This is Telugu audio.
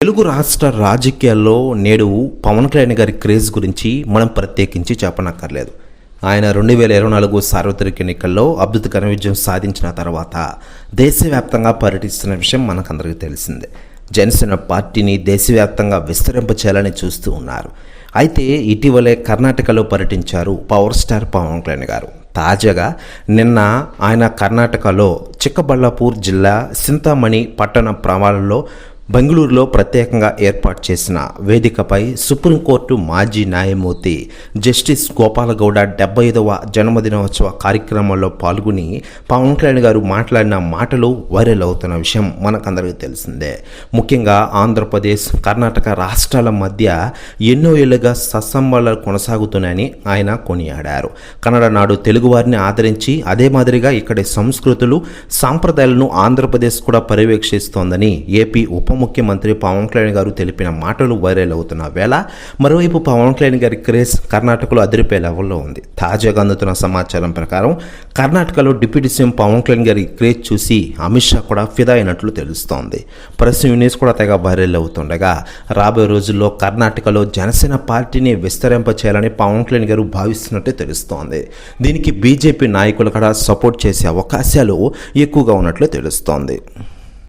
తెలుగు రాష్ట్ర రాజకీయాల్లో నేడు పవన్ కళ్యాణ్ గారి క్రేజ్ గురించి మనం ప్రత్యేకించి చెప్పనక్కర్లేదు. ఆయన 2024 సార్వత్రిక ఎన్నికల్లో అద్భుతకర విజయం సాధించిన తర్వాత దేశవ్యాప్తంగా పర్యటిస్తున్న విషయం మనకందరికీ తెలిసిందే. జనసేన పార్టీని దేశవ్యాప్తంగా విస్తరింపచేయాలని చూస్తూ ఉన్నారు. అయితే ఇటీవలే కర్ణాటకలో పర్యటించారు పవర్ స్టార్ పవన్ కళ్యాణ్ గారు. తాజాగా నిన్న ఆయన కర్ణాటకలో చిక్కబళ్ళాపూర్ జిల్లా చింతామణి పట్టణ ప్రాంతాల్లో బెంగళూరులో ప్రత్యేకంగా ఏర్పాటు చేసిన వేదికపై సుప్రీంకోర్టు మాజీ న్యాయమూర్తి జస్టిస్ గోపాలగౌడ 75వ జన్మదినోత్సవ కార్యక్రమంలో పాల్గొని పవన్ కళ్యాణ్ గారు మాట్లాడిన మాటలు వైరల్ అవుతున్న విషయం మనకందరికీ తెలిసిందే. ముఖ్యంగా ఆంధ్రప్రదేశ్, కర్ణాటక రాష్ట్రాల మధ్య ఎన్నో ఏళ్లుగా సత్సంబంధాలు కొనసాగుతున్నాయని ఆయన కొనియాడారు. కన్నడ నాడు తెలుగువారిని ఆదరించి అదే మాదిరిగా ఇక్కడి సంస్కృతులు, సాంప్రదాయాలను ఆంధ్రప్రదేశ్ కూడా పర్యవేక్షిస్తోందని ఏపీ ఉప ముఖ్యమంత్రి పవన్ కళ్యాణ్ గారు తెలిపిన మాటలు వైరల్ అవుతున్న వేళ మరోవైపు పవన్ కళ్యాణ్ గారి క్రేజ్ కర్ణాటకలో అదిరిపే లెవెల్లో ఉంది. తాజాగా అందుతున్న సమాచారం ప్రకారం కర్ణాటకలో డిప్యూటీ సీఎం పవన్ కళ్యాణ్ గారి క్రేజ్ చూసి అమిత్ షా కూడా ఫిదా అయినట్లు తెలుస్తోంది. ప్రెస్ న్యూస్ కూడా తెగ వైరల్ అవుతుండగా రాబోయే రోజుల్లో కర్ణాటకలో జనసేన పార్టీని విస్తరింపచేయాలని పవన్ కళ్యాణ్ గారు భావిస్తున్నట్టు తెలుస్తోంది. దీనికి బీజేపీ నాయకులు కూడా సపోర్ట్ చేసే అవకాశాలు ఎక్కువగా ఉన్నట్లు తెలుస్తోంది.